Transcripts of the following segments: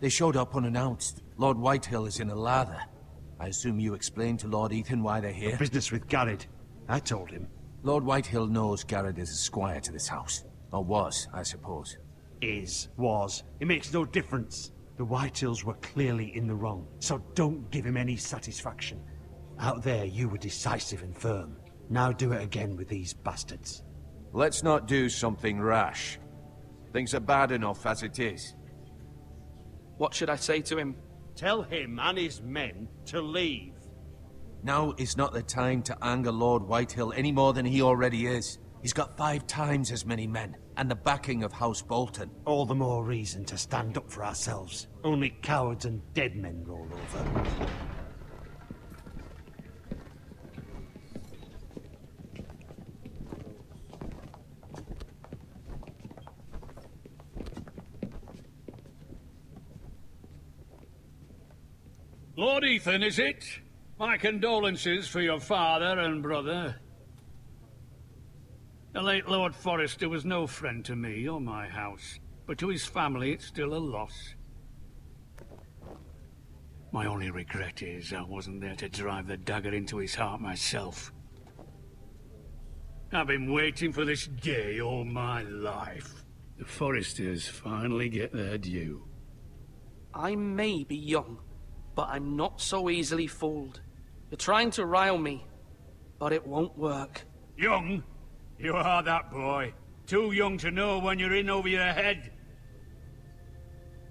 They showed up unannounced. Lord Whitehill is in a lather. I assume you explained to Lord Ethan why they're here? Business with Garrett. I told him. Lord Whitehill knows Garrett is a squire to this house. Or was, I suppose. Was. It makes no difference. The Whitehills were clearly in the wrong, so don't give him any satisfaction. Out there, you were decisive and firm. Now do it again with these bastards. Let's not do something rash. Things are bad enough as it is. What should I say to him? Tell him and his men to leave. Now is not the time to anger Lord Whitehill any more than he already is. He's got 5 times as many men, and the backing of House Bolton. All the more reason to stand up for ourselves. Only cowards and dead men roll over. Lord Ethan, is it? My condolences for your father and brother. The late Lord Forrester was no friend to me or my house, but to his family it's still a loss. My only regret is I wasn't there to drive the dagger into his heart myself. I've been waiting for this day all my life. The Forresters finally get their due. I may be young, but I'm not so easily fooled. You're trying to rile me, but it won't work. Young? You are that boy. Too young to know when you're in over your head.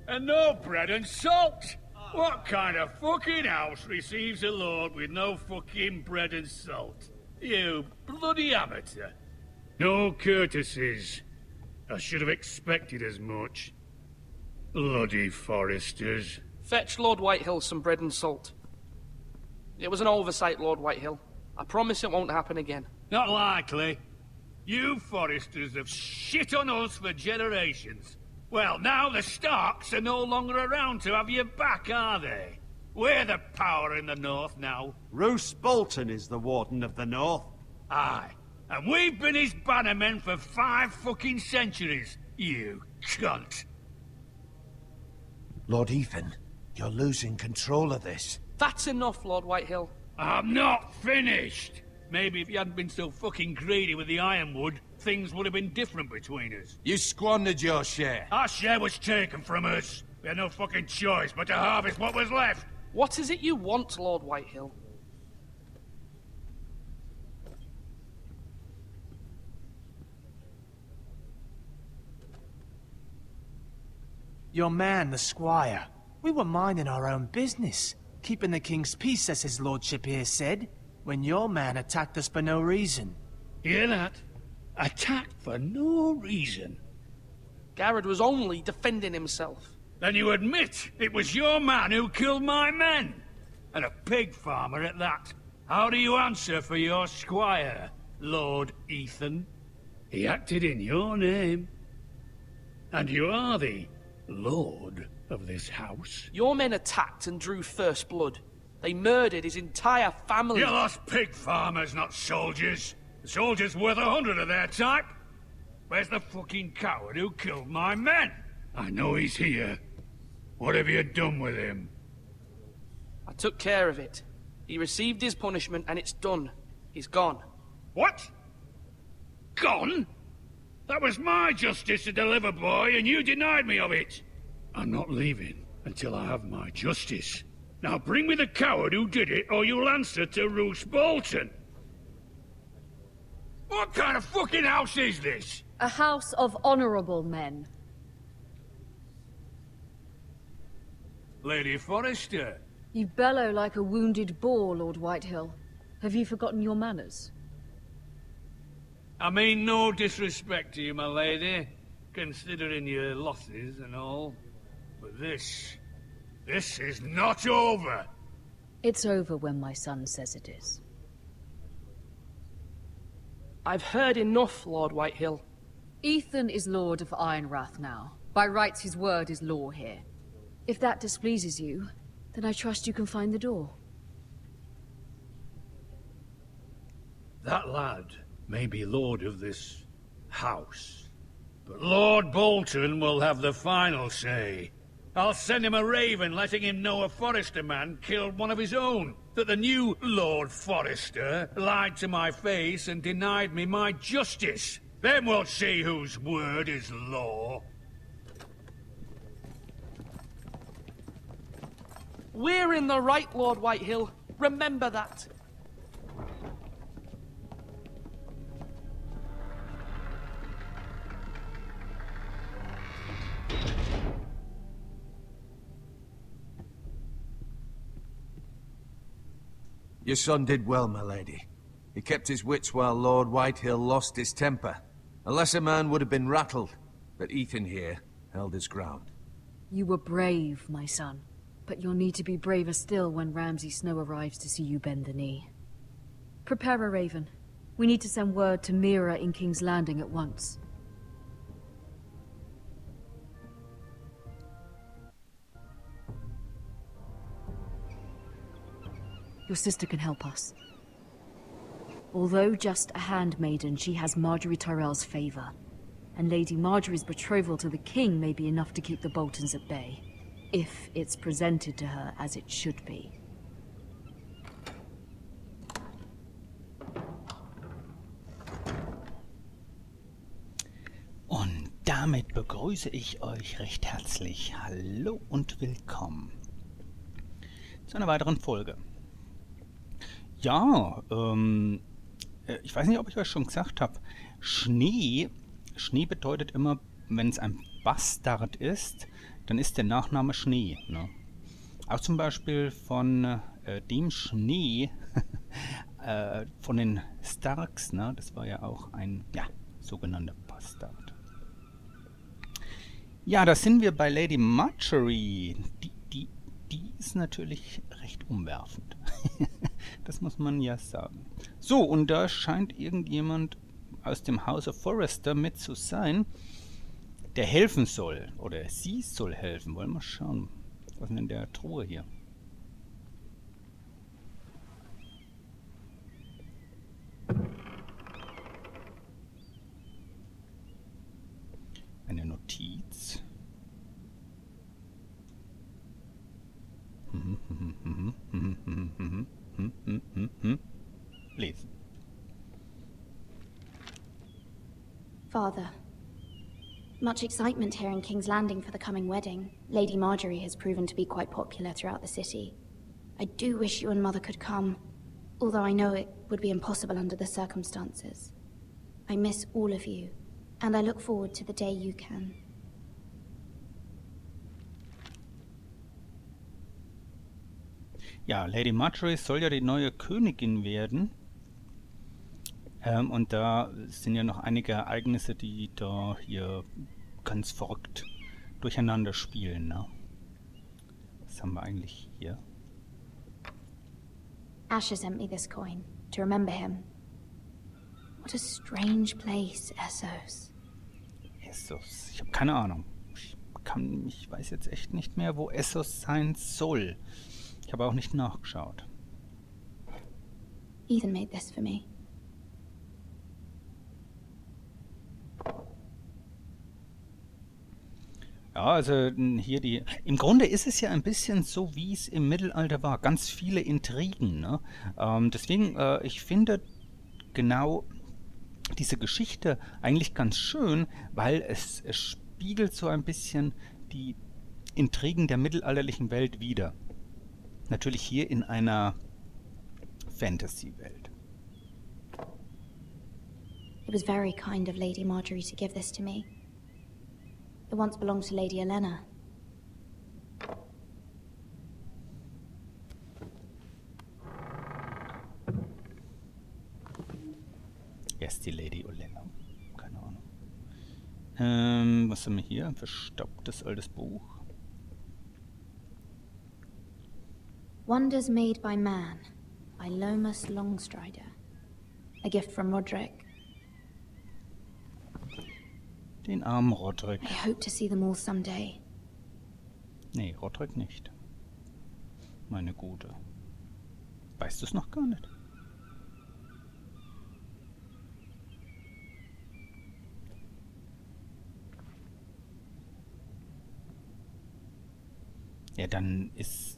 And no bread and salt! What kind of fucking house receives a lord with no fucking bread and salt? You bloody amateur. No courtesies. I should have expected as much. Bloody Forresters. Fetch Lord Whitehill some bread and salt. It was an oversight, Lord Whitehill. I promise it won't happen again. Not likely. You Forresters have shit on us for generations. Well, now the Starks are no longer around to have you back, are they? We're the power in the north now. Roose Bolton is the Warden of the North. Aye. And we've been his bannermen for 5 fucking centuries, you cunt. Lord Ethan, you're losing control of this. That's enough, Lord Whitehill. I'm not finished. Maybe if you hadn't been so fucking greedy with the ironwood, things would have been different between us. You squandered your share. Our share was taken from us. We had no fucking choice but to harvest what was left. What is it you want, Lord Whitehill? Your man, the squire. We were minding our own business, keeping the king's peace, as his lordship here said, when your man attacked us for no reason. Hear that? Attacked for no reason. Garrett was only defending himself. Then you admit it was your man who killed my men? And a pig farmer at that. How do you answer for your squire, Lord Ethan? He acted in your name. And you are the lord of this house. Your men attacked and drew first blood. They murdered his entire family. You lost pig farmers, not soldiers. The soldiers worth 100 of their type. Where's the fucking coward who killed my men? I know he's here. What have you done with him? I took care of it. He received his punishment and it's done. He's gone. What? Gone? That was my justice to deliver, boy, and you denied me of it. I'm not leaving until I have my justice. Now bring me the coward who did it, or you'll answer to Roose Bolton. What kind of fucking house is this? A house of honorable men. Lady Forrester. You bellow like a wounded boar, Lord Whitehill. Have you forgotten your manners? I mean no disrespect to you, my lady, considering your losses and all. But this is not over. It's over when my son says it is. I've heard enough, Lord Whitehill. Ethan is Lord of Ironrath now. By rights, his word is law here. If that displeases you, then I trust you can find the door. That lad may be lord of this house, but Lord Bolton will have the final say. I'll send him a raven letting him know a Forrester man killed one of his own. That the new Lord Forrester lied to my face and denied me my justice. Then we'll see whose word is law. We're in the right, Lord Whitehill. Remember that. Your son did well, my lady. He kept his wits while Lord Whitehill lost his temper. A lesser man would have been rattled, but Ethan here held his ground. You were brave, my son. But you'll need to be braver still when Ramsay Snow arrives to see you bend the knee. Prepare a raven. We need to send word to Mira in King's Landing at once. Your sister can help us. Although just a handmaiden, she has Marjorie Tyrell's favor. And Lady Marjorie's betrothal to the king may be enough to keep the Boltons at bay. If it's presented to her as it should be. Und damit begrüße ich euch recht herzlich. Hallo und willkommen zu einer weiteren Folge. Ja, ich weiß nicht, ob ich euch schon gesagt habe, Schnee bedeutet immer, wenn es ein Bastard ist, dann ist der Nachname Schnee. Ne? Auch zum Beispiel von dem Schnee von den Starks, ne? Das war ja auch ein sogenannter Bastard. Ja, da sind wir bei Lady Marjorie. Die ist natürlich recht umwerfend. Das muss man ja sagen. So, und da scheint irgendjemand aus dem Hause Forrester mit zu sein, der helfen soll. Oder sie soll helfen. Wollen wir schauen. Was ist denn in der Truhe hier? Eine Notiz. Lesen. Father, much excitement here in King's Landing for the coming wedding. Lady Marjorie has proven to be quite popular throughout the city. I do wish you and Mother could come, although I know it would be impossible under the circumstances. I miss all of you, and I look forward to the day you can. Ja, Lady Marjorie soll ja die neue Königin werden. Und da sind ja noch einige Ereignisse, die da hier ganz verrückt durcheinander spielen. Ne? Was haben wir eigentlich hier? Asher sent me this coin, to remember him. What a strange place, Essos. Essos, ich habe keine Ahnung. Ich weiß jetzt echt nicht mehr, wo Essos sein soll. Ich habe auch nicht nachgeschaut. Ethan made this for me. Ja, also hier die... Im Grunde ist es ja ein bisschen so, wie es im Mittelalter war. Ganz viele Intrigen, ne? Deswegen, ich finde genau diese Geschichte eigentlich ganz schön, weil es spiegelt so ein bisschen die Intrigen der mittelalterlichen Welt wider. Natürlich hier in einer Fantasy-Welt. It was very kind of Lady Marjorie to give this to me. It once belonged to Lady Olenna. Yes, die Lady Olenna. Keine Ahnung. Was haben wir hier? Ein verstaubtes altes Buch. Wonders Made by Man, by Lomas Longstrider. A gift from Roderick. Den armen Roderick. I hope to see them all someday. Nee, Roderick nicht. Meine Gute. Weißt du es noch gar nicht? Ja, dann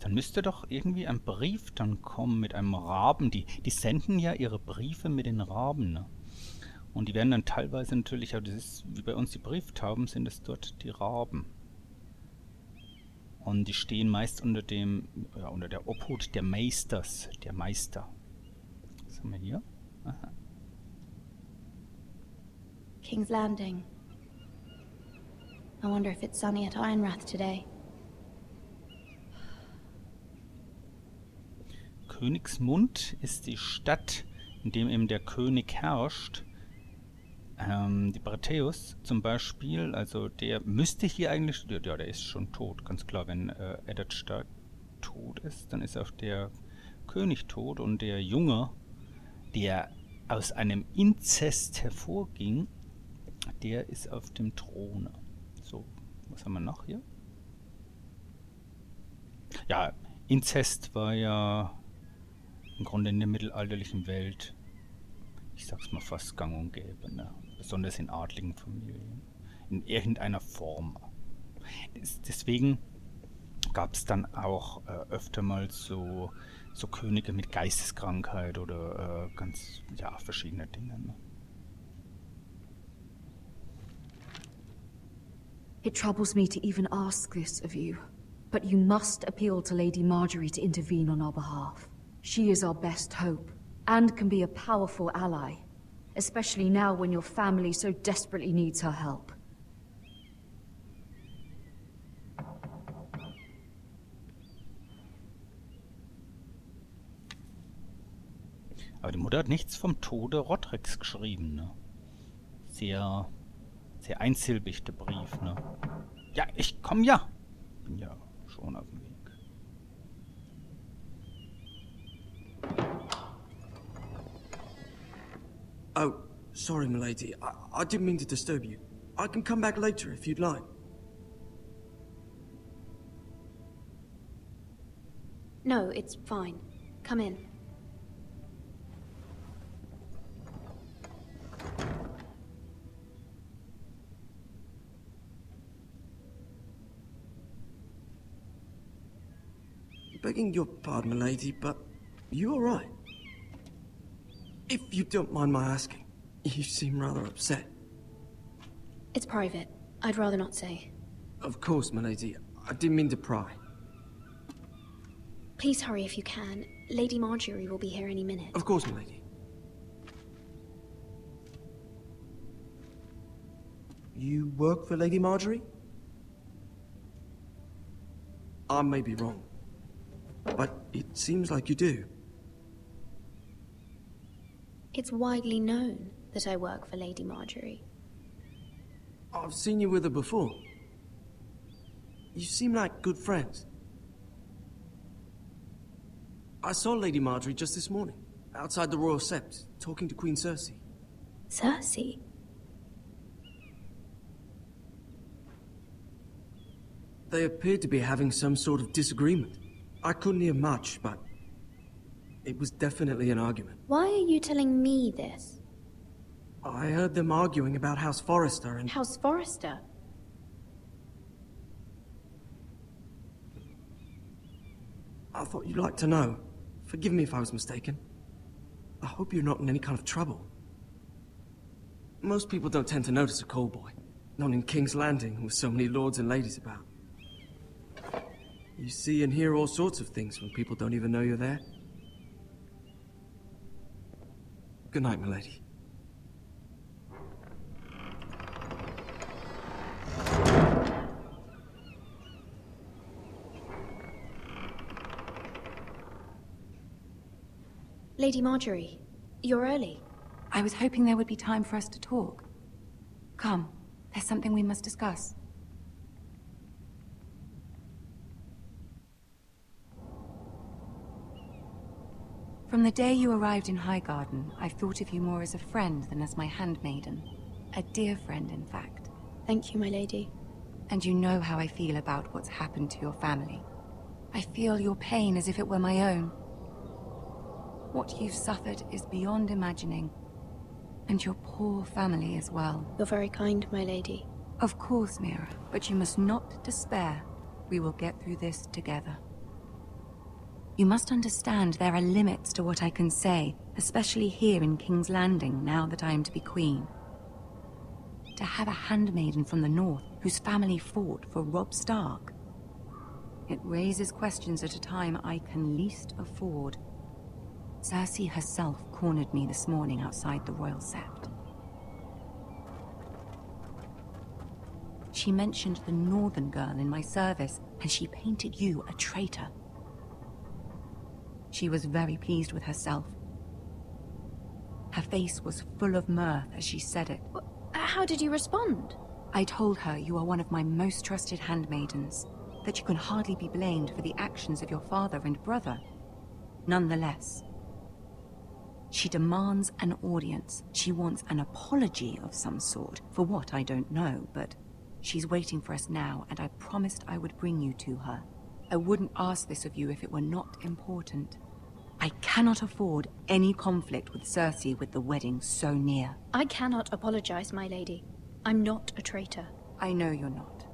müsste doch irgendwie ein Brief dann kommen mit einem Raben. Die senden ja ihre Briefe mit den Raben, ne? Und die werden dann teilweise natürlich, aber das ist wie bei uns die Brieftauben, sind es dort die Raben. Und die stehen meist unter unter der Obhut der Meisters, der Meister. Was haben wir hier? Aha. King's Landing. I wonder if it's sunny at Ironrath today. Königsmund ist die Stadt, in dem eben der König herrscht. Die Brateus zum Beispiel, also der müsste hier eigentlich, ja, der ist schon tot, ganz klar, wenn Eddard Stark tot ist, dann ist auch der König tot und der Junge, der aus einem Inzest hervorging, der ist auf dem Throne. So, was haben wir noch hier? Ja, Inzest war ja im Grunde in der mittelalterlichen Welt, ich sag's mal, fast gang und gäbe, ne? Besonders in adligen Familien, in irgendeiner Form. Deswegen gab es dann auch öfter mal so Könige mit Geisteskrankheit oder ganz, ja, verschiedene Dinge, ne? It troubles me to even ask this of you, but you must appeal to Lady Marjorie to intervene on our behalf. She is our best hope, and can be a powerful ally, especially now when your family so desperately needs her help. Aber die Mutter hat nichts vom Tode Roderiks geschrieben, ne? Sehr, sehr einsilbig, der Brief, ne? Ja, ich komm ja! Bin ja schon auf dem Weg. Oh, sorry, milady. I didn't mean to disturb you. I can come back later if you'd like. No, it's fine. Come in. Begging your pardon, milady, but you all right? If you don't mind my asking, you seem rather upset. It's private. I'd rather not say. Of course, milady. I didn't mean to pry. Please hurry if you can. Lady Marjorie will be here any minute. Of course, milady. You work for Lady Marjorie? I may be wrong, but it seems like you do. It's widely known that I work for Lady Marjorie. I've seen you with her before. You seem like good friends. I saw Lady Marjorie just this morning, outside the Royal Sept, talking to Queen Cersei. Cersei? They appeared to be having some sort of disagreement. I couldn't hear much, but it was definitely an argument. Why are you telling me this? I heard them arguing about House Forrester and... House Forrester? I thought you'd like to know. Forgive me if I was mistaken. I hope you're not in any kind of trouble. Most people don't tend to notice a callboy. Not in King's Landing, with so many lords and ladies about. You see and hear all sorts of things when people don't even know you're there. Good night, milady. Lady Marjorie, you're early. I was hoping there would be time for us to talk. Come, there's something we must discuss. From the day you arrived in Highgarden, I've thought of you more as a friend than as my handmaiden. A dear friend, in fact. Thank you, my lady. And you know how I feel about what's happened to your family. I feel your pain as if it were my own. What you've suffered is beyond imagining. And your poor family as well. You're very kind, my lady. Of course, Mira, but you must not despair. We will get through this together. You must understand there are limits to what I can say, especially here in King's Landing, now that I am to be queen. To have a handmaiden from the north whose family fought for Robb Stark. It raises questions at a time I can least afford. Cersei herself cornered me this morning outside the Royal Sept. She mentioned the northern girl in my service, and she painted you a traitor. She was very pleased with herself. Her face was full of mirth as she said it. How did you respond? I told her you are one of my most trusted handmaidens, that you can hardly be blamed for the actions of your father and brother. Nonetheless, she demands an audience. She wants an apology of some sort, for what I don't know, but she's waiting for us now, and I promised I would bring you to her. I wouldn't ask this of you if it were not important. I cannot afford any conflict with Cersei with the wedding so near. I cannot apologize, my lady. I'm not a traitor. I know you're not,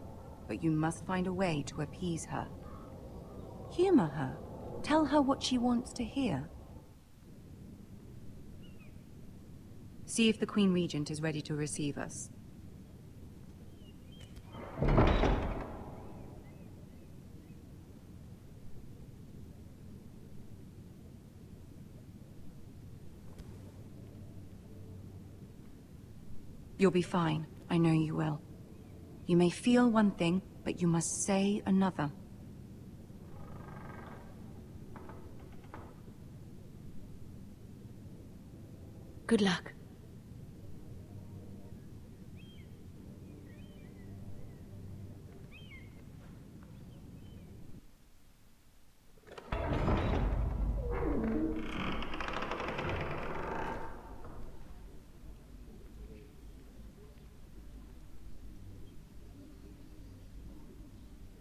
but you must find a way to appease her. Humor her. Tell her what she wants to hear. See if the Queen Regent is ready to receive us. You'll be fine. I know you will. You may feel one thing, but you must say another. Good luck.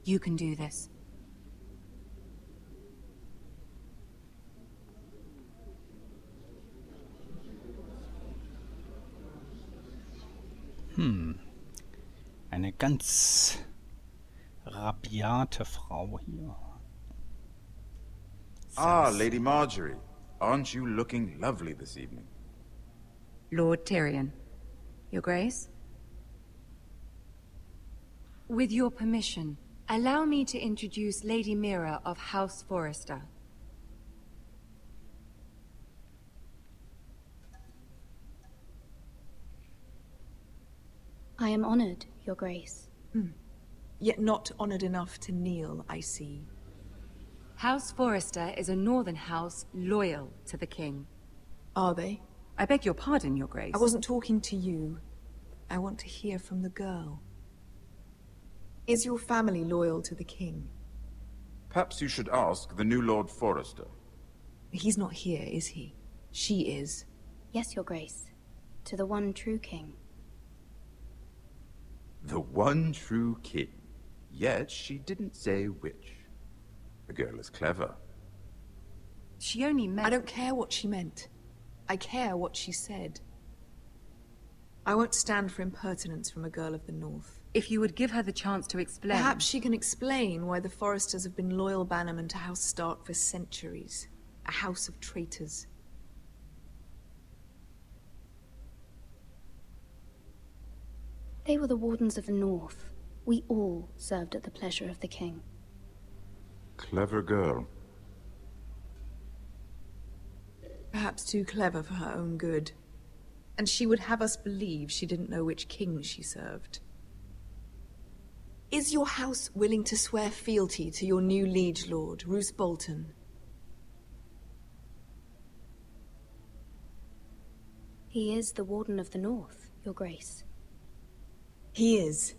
You can do this. Eine ganz rabiate Frau hier. Ah, Lady Marjorie. Aren't you looking lovely this evening? Lord Tyrion. Your Grace? With your permission, allow me to introduce Lady Mira of House Forrester. I am honored, Your Grace. Yet not honored enough to kneel, I see. House Forrester is a northern house loyal to the king. Are they? I beg your pardon, Your Grace. I wasn't talking to you. I want to hear from the girl. Is your family loyal to the king? Perhaps you should ask the new Lord Forrester. He's not here, is he? She is. Yes, Your Grace. To the one true king. The one true king. Yet she didn't say which. The girl is clever. She only meant... I don't care what she meant. I care what she said. I won't stand for impertinence from a girl of the North. If you would give her the chance to explain... Perhaps she can explain why the Forresters have been loyal bannermen to House Stark for centuries. A house of traitors. They were the Wardens of the North. We all served at the pleasure of the king. Clever girl. Perhaps too clever for her own good. And she would have us believe she didn't know which king she served. Is your house willing to swear fealty to your new liege lord, Roose Bolton? He is the Warden of the North, Your Grace. He is.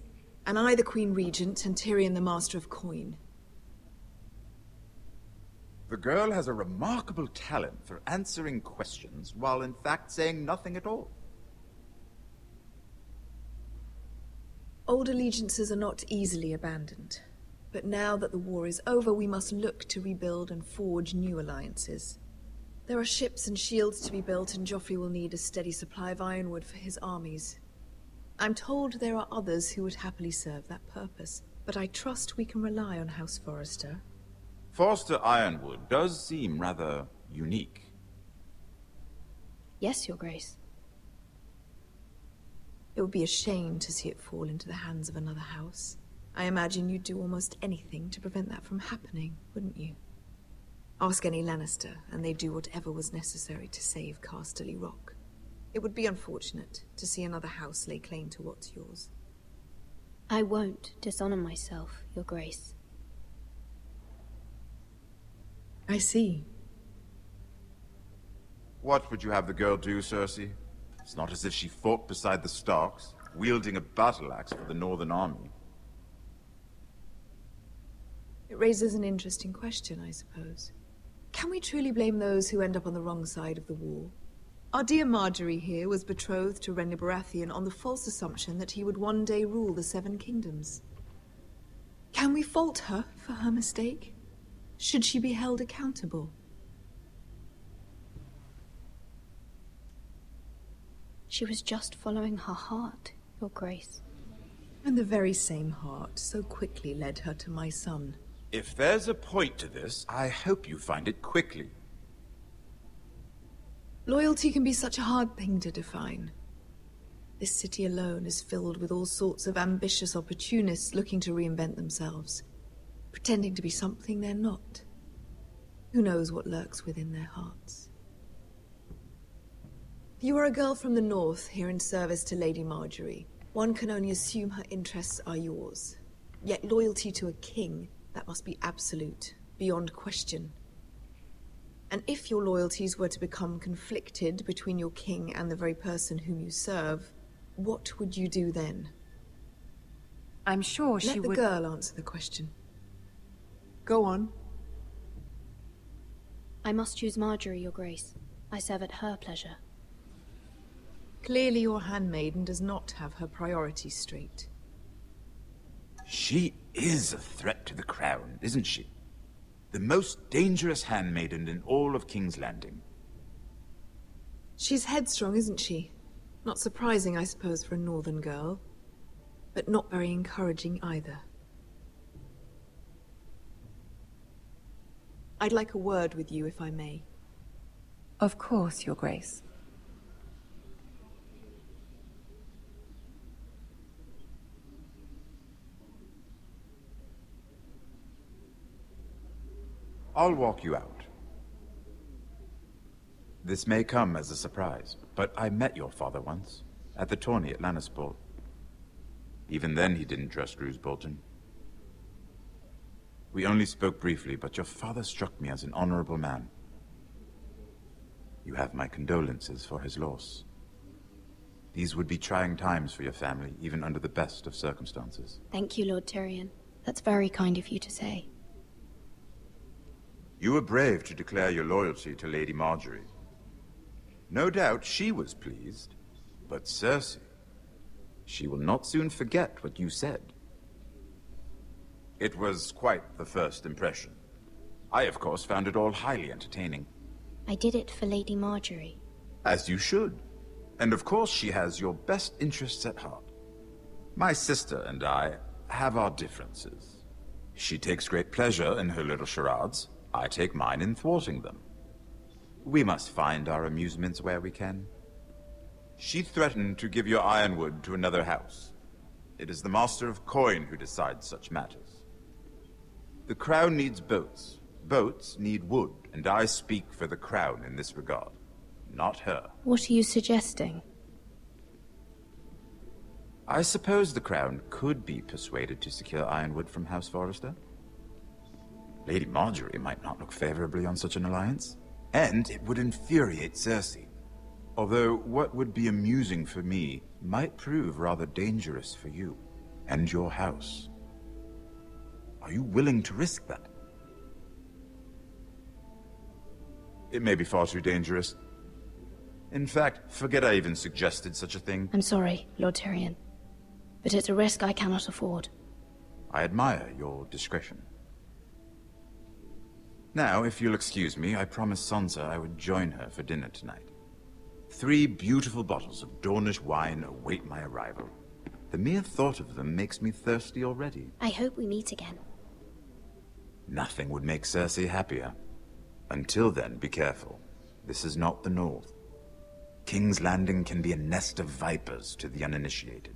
And I the Queen Regent and Tyrion the Master of Coin. The girl has a remarkable talent for answering questions while in fact saying nothing at all. Old allegiances are not easily abandoned. But now that the war is over, we must look to rebuild and forge new alliances. There are ships and shields to be built, and Joffrey will need a steady supply of ironwood for his armies. I'm told there are others who would happily serve that purpose. but I trust we can rely on House Forrester. Forster Ironwood does seem rather unique. Yes, Your Grace. It would be a shame to see it fall into the hands of another house. I imagine you'd do almost anything to prevent that from happening, wouldn't you? Ask any Lannister, and they'd do whatever was necessary to save Casterly Rock. It would be unfortunate to see another house lay claim to what's yours. I won't dishonor myself, Your Grace. I see. What would you have the girl do, Cersei? It's not as if she fought beside the Starks, wielding a battle axe for the Northern Army. It raises an interesting question, I suppose. Can we truly blame those who end up on the wrong side of the war? Our dear Marjorie here was betrothed to Renly Baratheon on the false assumption that he would one day rule the Seven Kingdoms. Can we fault her for her mistake? Should she be held accountable? She was just following her heart, Your Grace. And the very same heart so quickly led her to my son. If there's a point to this, I hope you find it quickly. Loyalty can be such a hard thing to define. This city alone is filled with all sorts of ambitious opportunists looking to reinvent themselves, pretending to be something they're not. Who knows what lurks within their hearts? You are a girl from the north, here in service to Lady Marjorie. One can only assume her interests are yours. Yet loyalty to a king, that must be absolute, beyond question. And if your loyalties were to become conflicted between your king and the very person whom you serve, what would you do then? I'm sure she would... Let the girl answer the question. Go on. I must choose Marjorie, Your Grace. I serve at her pleasure. Clearly your handmaiden does not have her priorities straight. She is a threat to the crown, isn't she? The most dangerous handmaiden in all of King's Landing. She's headstrong, isn't she? Not surprising, I suppose, for a northern girl. But not very encouraging either. I'd like a word with you, if I may. Of course, Your Grace. I'll walk you out. This may come as a surprise, but I met your father once, at the tourney at Lannisport. Even then he didn't trust Roose Bolton. We only spoke briefly, but your father struck me as an honorable man. You have my condolences for his loss. These would be trying times for your family, even under the best of circumstances. Thank you, Lord Tyrion. That's very kind of you to say. You were brave to declare your loyalty to Lady Marjorie. No doubt she was pleased, but Cersei, she will not soon forget what you said. It was quite the first impression. I, of course, found it all highly entertaining. I did it for Lady Marjorie. As you should. And of course she has your best interests at heart. My sister and I have our differences. She takes great pleasure in her little charades. I take mine in thwarting them. We must find our amusements where we can. She threatened to give your ironwood to another house. It is the Master of Coin who decides such matters. The Crown needs boats. Boats need wood, and I speak for the Crown in this regard, not her. What are you suggesting? I suppose the Crown could be persuaded to secure ironwood from House Forrester. Lady Marjorie might not look favorably on such an alliance, and it would infuriate Cersei. Although what would be amusing for me might prove rather dangerous for you and your house. Are you willing to risk that? It may be far too dangerous. In fact, forget I even suggested such a thing. I'm sorry, Lord Tyrion, but it's a risk I cannot afford. I admire your discretion. Now, if you'll excuse me, I promised Sansa I would join her for dinner tonight. 3 beautiful bottles of Dornish wine await my arrival. The mere thought of them makes me thirsty already. I hope we meet again. Nothing would make Cersei happier. Until then, be careful. This is not the North. King's Landing can be a nest of vipers to the uninitiated.